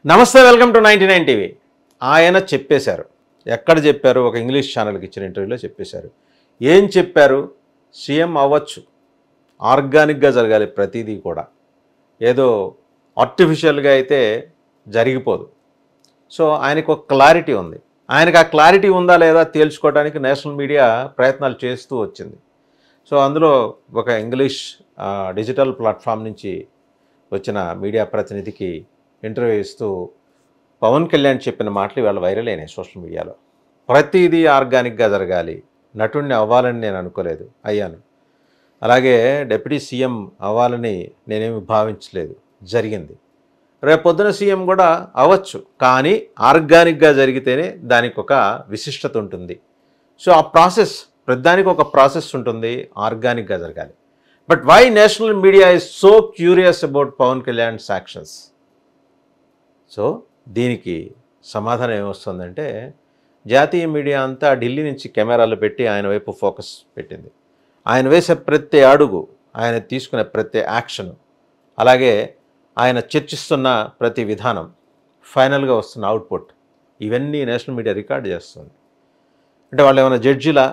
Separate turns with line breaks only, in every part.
నమస్తే, welcome to 99 TV. ఆయన చెప్పేశారు. ఎక్కడ చెప్పారు? ఒక ఇంగ్లీష్ ఛానల్కి ఇచ్చిన ఇంటర్వ్యూలో చెప్పేశారు. ఏం చెప్పారు? సీఎం అవ్వచ్చు, ఆర్గానిక్గా జరగాలి ప్రతిదీ కూడా, ఏదో ఆర్టిఫిషియల్గా అయితే జరిగిపోదు. సో ఆయనకు ఒక క్లారిటీ ఉంది. ఆయనకు ఆ క్లారిటీ ఉందా లేదా తేల్చుకోవడానికి నేషనల్ మీడియా ప్రయత్నాలు చేస్తూ వచ్చింది. సో అందులో ఒక ఇంగ్లీష్ డిజిటల్ ప్లాట్ఫామ్ నుంచి వచ్చిన మీడియా ప్రతినిధికి ఇంటర్వ్యూ ఇస్తూ పవన్ కళ్యాణ్ చెప్పిన మాటలు ఇవాళ వైరల్ అయినాయి సోషల్ మీడియాలో. ప్రతిదీ ఆర్గానిక్గా జరగాలి, నటుడిని అవ్వాలని నేను అనుకోలేదు, అయ్యాను. అలాగే డిప్యూటీ సీఎం అవ్వాలని నేనేమి భావించలేదు, జరిగింది. రేపొద్దున సీఎం కూడా అవ్వచ్చు, కానీ ఆర్గానిక్గా జరిగితేనే దానికి ఒక విశిష్టత ఉంటుంది. సో ఆ ప్రాసెస్, ప్రతిదానికి ఒక ప్రాసెస్ ఉంటుంది, ఆర్గానిక్గా జరగాలి. But why national media is so curious about Pawan Kalyan's actions? So దీనికి సమాధానం ఏమొస్తుందంటే, జాతీయ మీడియా అంతా ఢిల్లీ నుంచి కెమెరాలు పెట్టి ఆయన వైపు ఫోకస్ పెట్టింది. ఆయన వేసే ప్రతి అడుగు, ఆయన తీసుకునే ప్రతి యాక్షన్, అలాగే ఆయన చర్చిస్తున్న ప్రతి విధానం, ఫైనల్గా వస్తున్న అవుట్పుట్, ఇవన్నీ నేషనల్ మీడియా రికార్డ్ చేస్తుంది. అంటే వాళ్ళు ఏమైనా జడ్జిలా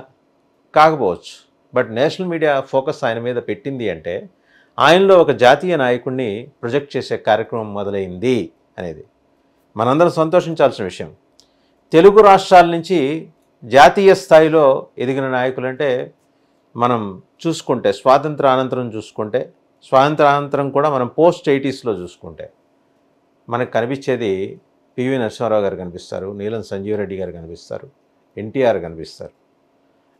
కాకపోవచ్చు, బట్ నేషనల్ మీడియా ఫోకస్ ఆయన మీద పెట్టింది అంటే ఆయనలో ఒక జాతీయ నాయకుడిని ప్రొజెక్ట్ చేసే కార్యక్రమం మొదలైంది అనేది మనందరం సంతోషించాల్సిన విషయం. తెలుగు రాష్ట్రాల నుంచి జాతీయ స్థాయిలో ఎదిగిన నాయకులంటే మనం చూసుకుంటే, స్వాతంత్రానంతరం చూసుకుంటే, స్వాతంత్రానంతరం కూడా మనం పోస్ట్ 80sలో చూసుకుంటే మనకు కనిపించేది పివి నరసింహారావు గారు కనిపిస్తారు, నీలం సంజీవ్ రెడ్డి గారు కనిపిస్తారు, ఎన్టీఆర్ కనిపిస్తారు.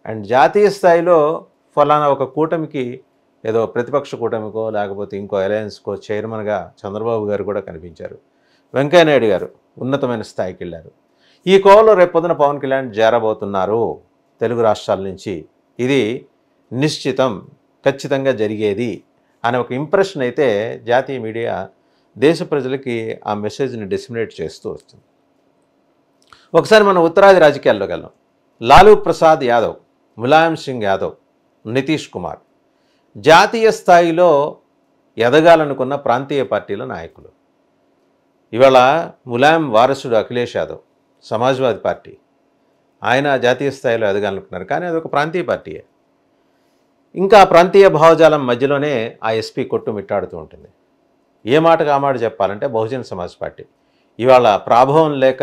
అండ్ జాతీయ స్థాయిలో ఫలానా ఒక కూటమికి, ఏదో ప్రతిపక్ష కూటమికో లేకపోతే ఇంకో అలయన్స్కో చైర్మన్గా చంద్రబాబు గారు కూడా కనిపించారు. వెంకయ్యనాయుడు గారు ఉన్నతమైన స్థాయికి వెళ్ళారు. ఈ కోవలో రేపొద్దున పవన్ కళ్యాణ్ చేరబోతున్నారు తెలుగు రాష్ట్రాల నుంచి. ఇది నిశ్చితం, ఖచ్చితంగా జరిగేది అనే ఒక ఇంప్రెషన్ అయితే జాతీయ మీడియా దేశ ప్రజలకి ఆ మెసేజ్ని డిస్మినేట్ చేస్తూ వస్తుంది. ఒకసారి మనం ఉత్తరాది రాజకీయాల్లోకి వెళ్దాం. లాలూ ప్రసాద్ యాదవ్, ములాయం సింగ్ యాదవ్, నితీష్ కుమార్ జాతీయ స్థాయిలో ఎదగాలనుకున్న ప్రాంతీయ పార్టీల నాయకులు. ఇవాళ ములాయం వారసుడు అఖిలేష్ యాదవ్, సమాజ్వాదీ పార్టీ, ఆయన జాతీయ స్థాయిలో ఎదగాలనుకున్నారు, కానీ అదొక ప్రాంతీయ పార్టీయే. ఇంకా ప్రాంతీయ భావజాలం మధ్యలోనే ఆ ఎస్పీ కొట్టుమిట్టాడుతూ ఉంటుంది. ఏ మాటకు ఆ మాట చెప్పాలంటే బహుజన్ సమాజ్ పార్టీ ఇవాళ ప్రాభవం లేక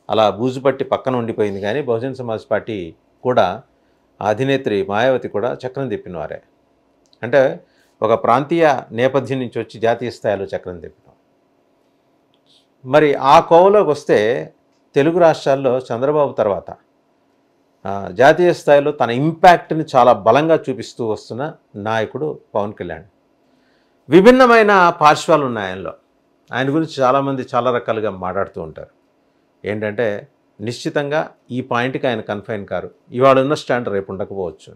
అలా బూజుపట్టి పక్కన ఉండిపోయింది, కానీ బహుజన్ సమాజ్ పార్టీ కూడా అధినేత్రి మాయావతి కూడా చక్రం తిప్పినవారే. అంటే ఒక ప్రాంతీయ నేపథ్యం నుంచి వచ్చి జాతీయ స్థాయిలో చక్రం తిప్పిన. మరి ఆ కోవలోకి వస్తే తెలుగు రాష్ట్రాల్లో చంద్రబాబు తర్వాత జాతీయ స్థాయిలో తన ఇంపాక్ట్ని చాలా బలంగా చూపిస్తూ వస్తున్న నాయకుడు పవన్ కళ్యాణ్. విభిన్నమైన పార్శ్వాలు ఉన్నాయి ఆయనలో. ఆయన గురించి చాలామంది చాలా రకాలుగా మాట్లాడుతూ ఉంటారు. ఏంటంటే నిశ్చితంగా ఈ పాయింట్కి ఆయన కన్ఫైన్ కారు. ఇవాళ ఉన్న స్టాండ్ రేపు ఉండకపోవచ్చు.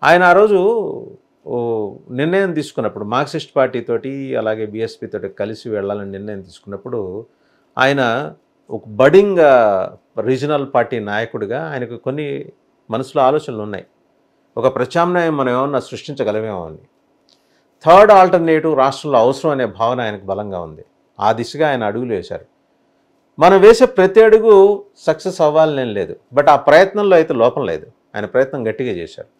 ఆయన ఆ రోజు నిర్ణయం తీసుకున్నప్పుడు మార్క్సిస్ట్ పార్టీతోటి అలాగే బీఎస్పీ తోటి కలిసి వెళ్ళాలని నిర్ణయం తీసుకున్నప్పుడు ఆయన ఒక బడింగ్ రీజనల్ పార్టీ నాయకుడిగా ఆయనకు కొన్ని మనసులో ఆలోచనలు ఉన్నాయి. ఒక ప్రత్యామ్నాయం మనం ఏమన్నా సృష్టించగలమేమో అని. థర్డ్ ఆల్టర్నేటివ్ రాష్ట్రంలో అవసరం అనే భావన ఆయనకు బలంగా ఉంది. ఆ దిశగా ఆయన అడుగులు వేశారు. మనం వేసే ప్రతి అడుగు సక్సెస్ అవ్వాలనేం లేదు, బట్ ఆ ప్రయత్నంలో అయితే లోపం లేదు. ఆయన ప్రయత్నం గట్టిగా చేశారు.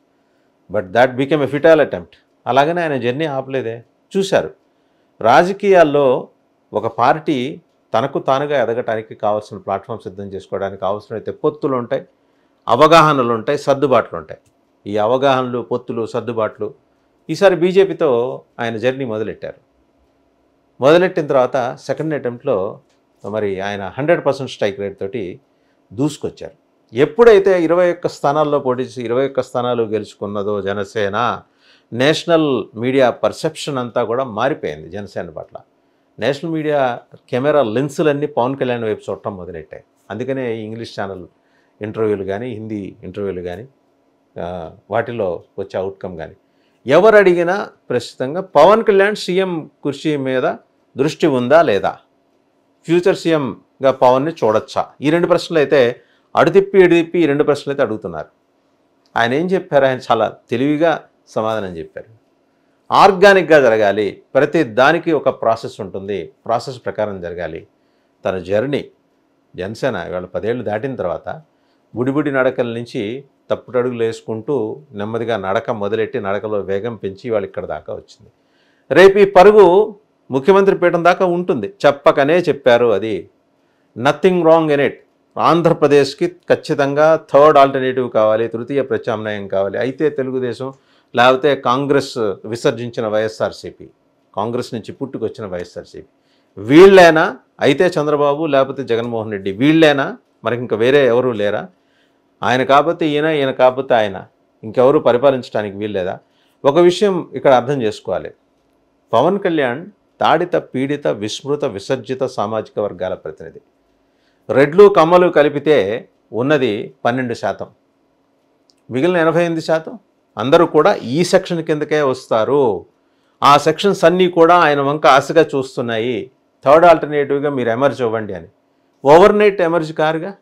But that became a futile attempt. అలాగనే ఆయన జర్నీ ఆపలేదే. చూశారు, రాజకీయాల్లో ఒక పార్టీ తనకు తానుగా ఎదగటానికి కావాల్సిన ప్లాట్ఫామ్ సిద్ధం చేసుకోవడానికి అవసరమైతే పొత్తులు ఉంటాయి, అవగాహనలు ఉంటాయి, సర్దుబాట్లు ఉంటాయి. ఈ అవగాహనలు, పొత్తులు, సర్దుబాట్లు ఈసారి బీజేపీతో ఆయన జర్నీ మొదలెట్టారు. మొదలెట్టిన తర్వాత సెకండ్ అటెంప్ట్లో మరి ఆయన 100% స్ట్రైక్ రేట్ తోటి దూసుకొచ్చారు. ఎప్పుడైతే 21 స్థానాల్లో పోటీ చేసి 21 స్థానాలు గెలుచుకున్నదో జనసేన, నేషనల్ మీడియా పర్సెప్షన్ అంతా కూడా మారిపోయింది జనసేన పట్ల. నేషనల్ మీడియా కెమెరా లెన్సులన్నీ పవన్ కళ్యాణ్ వైపు చూడటం మొదలెట్టాయి. అందుకనే ఇంగ్లీష్ ఛానల్ ఇంటర్వ్యూలు కానీ, హిందీ ఇంటర్వ్యూలు కానీ, వాటిలో వచ్చే అవుట్కమ్ కానీ, ఎవరు అడిగినా ప్రస్తుతంగా పవన్ కళ్యాణ్ సీఎం కుర్చీ మీద దృష్టి ఉందా లేదా, ఫ్యూచర్ సీఎంగా పవన్ని చూడొచ్చా, ఈ రెండు ప్రశ్నలు అయితే అడుతిప్పి ఈ రెండు ప్రశ్నలు అయితే అడుగుతున్నారు. ఆయన ఏం చెప్పారు? ఆయన చాలా తెలివిగా సమాధానం చెప్పారు. ఆర్గానిక్గా జరగాలి, ప్రతి దానికి ఒక ప్రాసెస్ ఉంటుంది, ప్రాసెస్ ప్రకారం జరగాలి. తన జర్నీ జనసేన ఇవాళ 10 ఏళ్ళు దాటిన తర్వాత బుడిబుడి నడకల నుంచి తప్పుటడుగులు వేసుకుంటూ నెమ్మదిగా నడక మొదలెట్టి నడకలో వేగం పెంచి వాళ్ళు ఇక్కడ దాకా వచ్చింది. రేపు ఈ పరుగు ముఖ్యమంత్రి పీఠం దాకా ఉంటుంది. చెప్పకనే చెప్పారు. అది నథింగ్ రాంగ్ ఇన్ ఇట్. ఆంధ్రప్రదేశ్కి ఖచ్చితంగా థర్డ్ ఆల్టర్నేటివ్ కావాలి, తృతీయ ప్రత్యామ్నాయం కావాలి. అయితే తెలుగుదేశం, లేకపోతే కాంగ్రెస్ విసర్జించిన వైఎస్ఆర్సీపీ, కాంగ్రెస్ నుంచి పుట్టుకొచ్చిన వైఎస్ఆర్సీపీ, వీళ్ళేనా? అయితే చంద్రబాబు, లేకపోతే జగన్మోహన్ రెడ్డి, వీళ్ళేనా? మరి ఇంకా వేరే ఎవరు లేరా? ఆయన కాకపోతే ఈయన, ఈయన కాకపోతే ఆయన, ఇంకెవరు పరిపాలించడానికి వీల్లేదా? ఒక విషయం ఇక్కడ అర్థం చేసుకోవాలి. పవన్ కళ్యాణ్ తాడిత పీడిత విస్మృత విసర్జిత సామాజిక వర్గాల ప్రతినిధి. రెడ్లు కమ్మలు కలిపితే ఉన్నది 12%, మిగిలిన 88% అందరూ కూడా ఈ సెక్షన్ కిందకే వస్తారు. ఆ సెక్షన్స్ అన్నీ కూడా ఆయన వంక ఆశగా చూస్తున్నాయి, థర్డ్ ఆల్టర్నేటివ్గా మీరు ఎమర్జ్ అవ్వండి అని. ఓవర్ నైట్ ఎమర్జ్ కారుగా.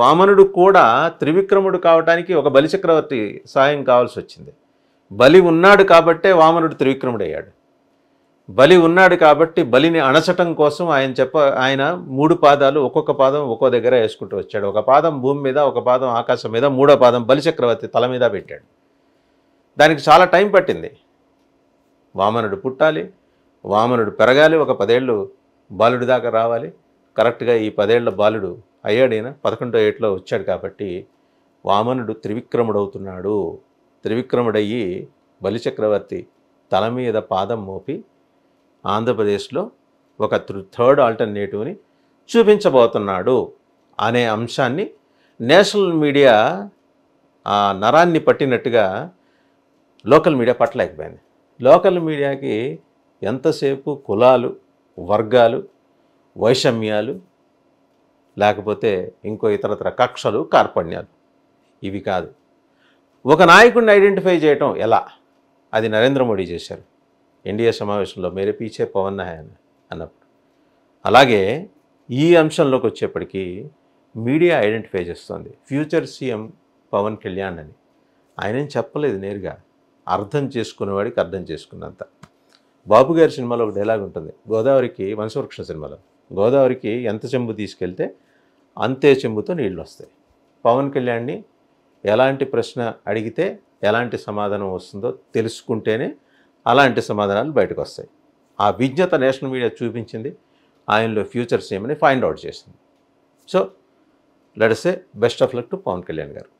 వామనుడు కూడా త్రివిక్రముడు కావటానికి ఒక బలిచక్రవర్తి సాయం కావాల్సి వచ్చింది. బలి ఉన్నాడు కాబట్టే వామనుడు త్రివిక్రముడు అయ్యాడు. బలి ఉన్నాడు కాబట్టి బలిని అణచటం కోసం ఆయన 3 పాదాలు, ఒక్కొక్క పాదం ఒక్కో దగ్గర వేసుకుంటూ వచ్చాడు. ఒక పాదం భూమి మీద, ఒక పాదం ఆకాశం మీద, 3వ పాదం బలిచక్రవర్తి తల మీద పెట్టాడు. దానికి చాలా టైం పట్టింది. వామనుడు పుట్టాలి, వామనుడు పెరగాలి, ఒక 10 ఏళ్ళు బాలుడి దాకా రావాలి. కరెక్ట్గా ఈ 10 ఏళ్ల బాలుడు అయ్యాడు. ఈయన 11వ ఏట్లో వచ్చాడు కాబట్టి వామనుడు త్రివిక్రముడవుతున్నాడు. త్రివిక్రముడయ్యి బలిచక్రవర్తి తల మీద పాదం మోపి ఆంధ్రప్రదేశ్లో ఒక థర్డ్ ఆల్టర్నేటివ్ని చూపించబోతున్నాడు అనే అంశాన్ని నేషనల్ మీడియా ఆ నరాన్ని పట్టినట్టుగా లోకల్ మీడియా పట్టలేకపోయింది. లోకల్ మీడియాకి ఎంతసేపు కులాలు, వర్గాలు, వైషమ్యాలు, లేకపోతే ఇంకో ఇతరత్ర కక్షలు, కార్పణ్యాలు, ఇవి కాదు. ఒక నాయకుడిని ఐడెంటిఫై చేయటం ఎలా, అది నరేంద్ర మోడీ చేశారు ఎన్డీఏ సమావేశంలో, మేరే పీచే పవన్ నాయన్ అన్నప్పుడు. అలాగే ఈ అంశంలోకి వచ్చేప్పటికీ మీడియా ఐడెంటిఫై చేస్తుంది ఫ్యూచర్ సీఎం పవన్ కళ్యాణ్ అని. ఆయనేం చెప్పలేదు నేరుగా, అర్థం చేసుకునేవాడికి అర్థం చేసుకున్నంత. బాబు గారి సినిమాలో ఒక డైలాగ్ ఉంటుంది, గోదావరికి, వంశవృక్ష సినిమాలో, గోదావరికి ఎంత చెంబు తీసుకెళ్తే అంతే చెంబుతో నీళ్ళు వస్తాయి. పవన్ కళ్యాణ్ని ఎలాంటి ప్రశ్న అడిగితే ఎలాంటి సమాధానం వస్తుందో తెలుసుకుంటేనే అలాంటి సమాధానాలు బయటకు వస్తాయి. ఆ విజ్ఞత నేషనల్ మీడియా చూపించింది, ఆయనలో ఫ్యూచర్ సీఎంని ఫైండ్ అవుట్ చేసింది. So let us say best of luck to Pawan Kalyan గారు.